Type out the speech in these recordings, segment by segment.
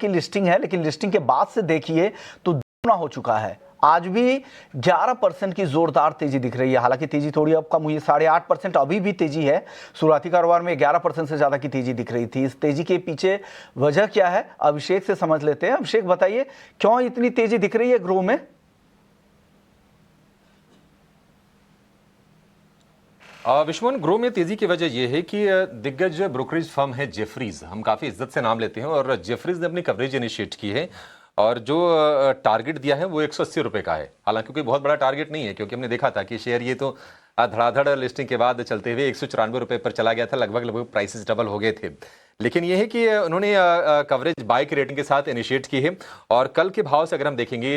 की लिस्टिंग है, लेकिन लिस्टिंग के बाद से देखिए तो दुगना हो चुका है। आज भी 11% की जोरदार तेजी दिख रही है। हालांकि तेजी थोड़ी अब कम हुई है, 8.5% अभी भी तेजी है। शुरुआती कारोबार में 11% से ज्यादा की तेजी दिख रही थी। इस तेजी के पीछे वजह क्या है, अभिषेक से समझ लेते हैं। अभिषेक बताइए, क्यों इतनी तेजी दिख रही है ग्रो में? विश्वन, ग्रो में तेजी की वजह यह है कि दिग्गज ब्रोकरेज फर्म है जेफरीज, हम काफी इज्जत से नाम लेते हैं, और जेफरीज ने अपनी कवरेज इनिशिएट की है और जो टारगेट दिया है वो 180 रुपए का है। हालांकि कोई बहुत बड़ा टारगेट नहीं है, क्योंकि हमने देखा था कि शेयर ये तो धड़ाधड़ लिस्टिंग के बाद चलते हुए 194 रुपए पर चला गया था, लगभग प्राइसेस डबल हो गए थे। लेकिन यह है कि उन्होंने कवरेज बाय की रेटिंग के साथ इनिशिएट की है, और कल के भाव से अगर हम देखेंगे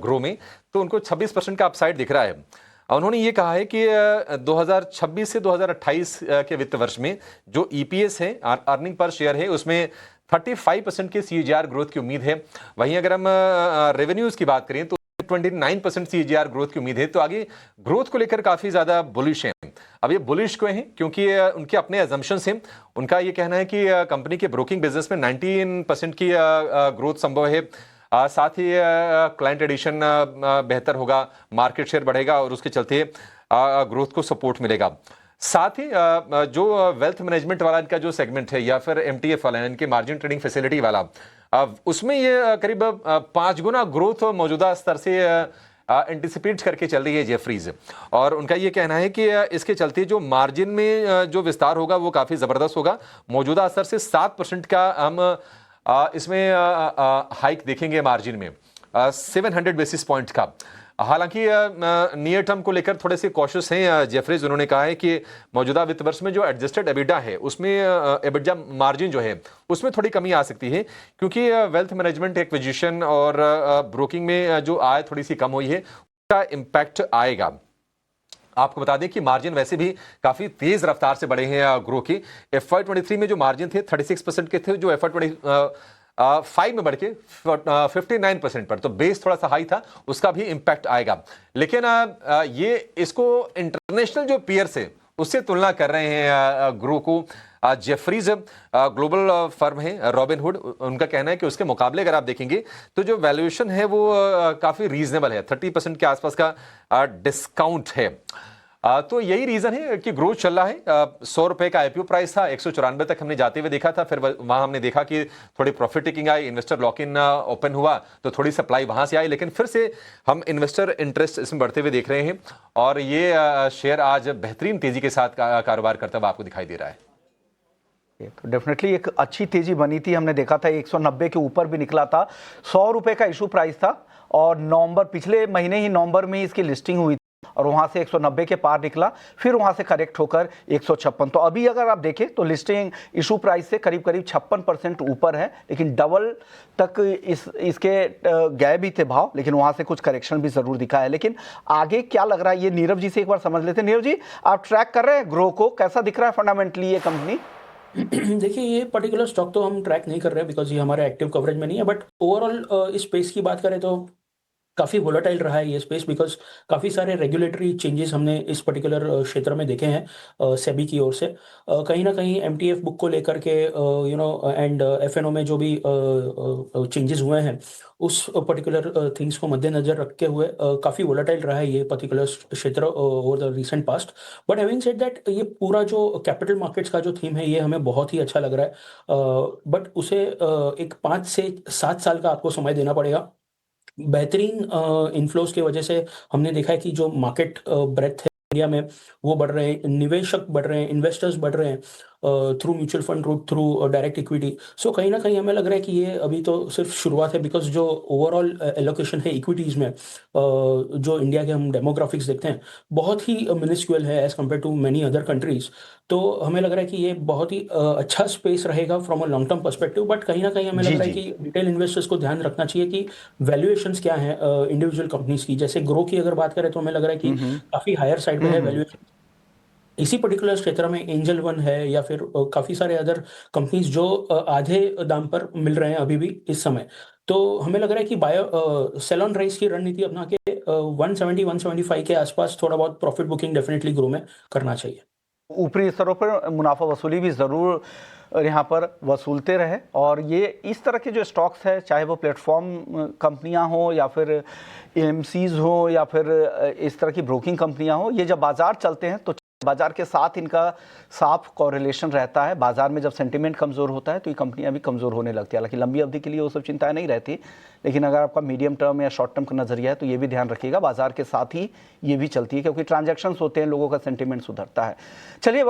ग्रो में, तो उनको 26% का अपसाइड दिख रहा है। उन्होंने ये कहा है कि 2026 से 2028 के वित्त वर्ष में जो ईपीएस है, अर्निंग पर शेयर है, उसमें 35% के सीएजीआर ग्रोथ की उम्मीद है। वहीं अगर हम रेवेन्यूज की बात करें तो 29% सीएजीआर ग्रोथ की उम्मीद है। तो आगे ग्रोथ को लेकर काफी ज्यादा बुलिश हैं। अब ये बुलिश क्यों हैं? क्योंकि उनके अपने अजम्पशंस हैं। उनका ये कहना है कि कंपनी के ब्रोकिंग बिजनेस में 19% की ग्रोथ संभव है। साथ ही क्लाइंट एडिशन बेहतर होगा, मार्केट शेयर बढ़ेगा, और उसके चलते ग्रोथ को सपोर्ट मिलेगा। साथ ही जो वेल्थ मैनेजमेंट वाला इनका जो सेगमेंट है, या फिर एमटीएफ वाला, इनके मार्जिन ट्रेडिंग फैसिलिटी वाला, उसमें ये करीब 5 गुना ग्रोथ मौजूदा स्तर से एंटिसिपेट करके चल रही है जेफरीज। और उनका ये कहना है कि इसके चलते जो मार्जिन में जो विस्तार होगा वो काफी जबरदस्त होगा। मौजूदा स्तर से 7% का हम इसमें हाइक देखेंगे मार्जिन में, 700 बेसिस पॉइंट का। हालांकि नियर टर्म को लेकर थोड़े से कॉशियस हैं जेफरीज। उन्होंने कहा है कि मौजूदा वित्त वर्ष में जो एडजस्टेड एबिडा है, उसमें एबिडा मार्जिन जो है उसमें थोड़ी कमी आ सकती है, क्योंकि वेल्थ मैनेजमेंट एक्विजिशन और ब्रोकिंग में जो आय थोड़ी सी कम हुई है, उसका इम्पैक्ट आएगा। आपको बता दें कि मार्जिन वैसे भी काफी तेज रफ्तार से बढ़े हैं ग्रो के। FY23 में जो मार्जिन थे 36% के थे, जो FY25 में बढ़ के 59% पर, तो बेस थोड़ा सा हाई था, उसका भी इंपैक्ट आएगा। लेकिन ये इसको इंटरनेशनल जो पीयर्स है उससे तुलना कर रहे हैं ग्रो को। जेफरीज ग्लोबल फर्म है, रॉबिनहुड, उनका कहना है कि उसके मुकाबले अगर आप देखेंगे तो जो वैल्यूएशन है वो काफी रीजनेबल है, 30% के आसपास का डिस्काउंट है। तो यही रीजन है कि ग्रोथ चल रहा है। 100 रुपए का आईपीओ प्राइस था, 194 तक हमने जाते हुए देखा था। फिर वहां हमने देखा कि थोड़ी profit taking I, investor lock in open हुआ, तो थोड़ी सप्लाई वहां से आई, लेकिन फिर से हम इन्वेस्टर इंटरेस्ट इसमें बढ़ते हुए देख रहे हैं, और ये शेयर आज बेहतरीन तेजी के साथ कारोबार करता हुआ आपको दिखाई दे रहा है। तो डेफिनेटली एक अच्छी तेजी बनी थी। हमने देखा था 190 के ऊपर भी निकला था। 100 रुपए का इशू प्राइस था, और पिछले महीने ही नवंबर में इसकी लिस्टिंग हुई, और वहां से 190 के पार निकला, फिर वहां से करेक्ट होकर 156। तो अभी अगर आप देखें तो लिस्टिंग इशू प्राइस से करीब करीब 56% ऊपर है, लेकिन डबल तक इसके गए भी थे भाव, लेकिन वहां से कुछ करेक्शन भी जरूर दिखा है। लेकिन आगे क्या लग रहा है, ये नीरव जी से एक बार समझ लेते हैं। नीरव जी, आप ट्रैक कर रहे हैं ग्रो को, कैसा दिख रहा है फंडामेंटली ये कंपनी? देखिए, ये पर्टिकुलर स्टॉक तो हम ट्रैक नहीं कर रहे हैं, बिकॉज ये हमारे एक्टिव कवरेज में नहीं है। बट ओवरऑल इस स्पेस की बात करें तो काफ़ी वोलेटाइल रहा है ये स्पेस, बिकॉज काफ़ी सारे रेगुलेटरी चेंजेस हमने इस पर्टिकुलर क्षेत्र में देखे हैं सेबी की ओर से। कहीं ना कहीं एमटीएफ बुक को लेकर के एंड एफएनओ में जो भी चेंजेस हुए हैं, उस पर्टिकुलर थिंग्स को मद्देनजर रखते हुए काफ़ी वोलेटाइल रहा है ये पर्टिकुलर क्षेत्र over the recent past. But having said that, ये पूरा जो कैपिटल मार्केट्स का जो थीम है, ये हमें बहुत ही अच्छा लग रहा है। बट उसे एक 5 से 7 साल का आपको समय देना पड़ेगा। बेहतरीन इन्फ्लोज की वजह से हमने देखा है कि जो मार्केट ब्रेथ है इंडिया में, वो बढ़ रहे हैं, निवेशक बढ़ रहे हैं, इन्वेस्टर्स बढ़ रहे हैं through mutual fund route, through direct equity. So कहीं ना कहीं हमें लग रहा है कि ये अभी तो सिर्फ शुरुआत है, बिकॉज जो ओवरऑल एलोकेशन है इक्विटीज़ में, जो इंडिया के हम डेमोग्राफिक्स देखते हैं, बहुत ही मिनिस्क्यूअल है as compare to many other countries. तो हमें लग रहा है कि ये बहुत ही अच्छा स्पेस रहेगा from a long term perspective. But कहीं ना कहीं हमें लग रहा है कि रिटेल इन्वेस्टर्स को ध्यान रखना चाहिए कि वैल्यूएशंस क्या है इंडिविजुअल कंपनीज की। जैसे ग्रो की अगर बात करें तो हमें लग रहा है कि काफ़ी हायर साइड पे है वैल्यूएशन। इसी पर्टिकुलर क्षेत्र में एंजल वन है, या फिर काफ़ी सारे अदर कंपनीज जो आधे दाम पर मिल रहे हैं अभी भी इस समय। तो हमें लग रहा है कि बायो सेल ऑन राइज की रणनीति अपना के 170-175 के आसपास थोड़ा बहुत प्रॉफिट बुकिंग डेफिनेटली ग्रो में करना चाहिए। ऊपरी स्तरों पर मुनाफा वसूली भी जरूर और यहाँ पर वसूलते रहे। और ये इस तरह के जो स्टॉक्स है, चाहे वो प्लेटफॉर्म कंपनियां हो या फिर एएमसीज हो या फिर इस तरह की ब्रोकिंग कंपनियां हो, ये जब बाजार चलते हैं तो बाजार के साथ इनका साफ कॉरिलेशन रहता है। बाजार में जब सेंटिमेंट कमज़ोर होता है तो ये कंपनियां भी कमज़ोर होने लगती है। हालांकि लंबी अवधि के लिए वो सब चिंताएं नहीं रहती, लेकिन अगर आपका मीडियम टर्म या शॉर्ट टर्म का नज़रिया है तो ये भी ध्यान रखिएगा, बाजार के साथ ही ये भी चलती है, क्योंकि ट्रांजैक्शंस होते हैं, लोगों का सेंटिमेंट सुधरता है। चलिए।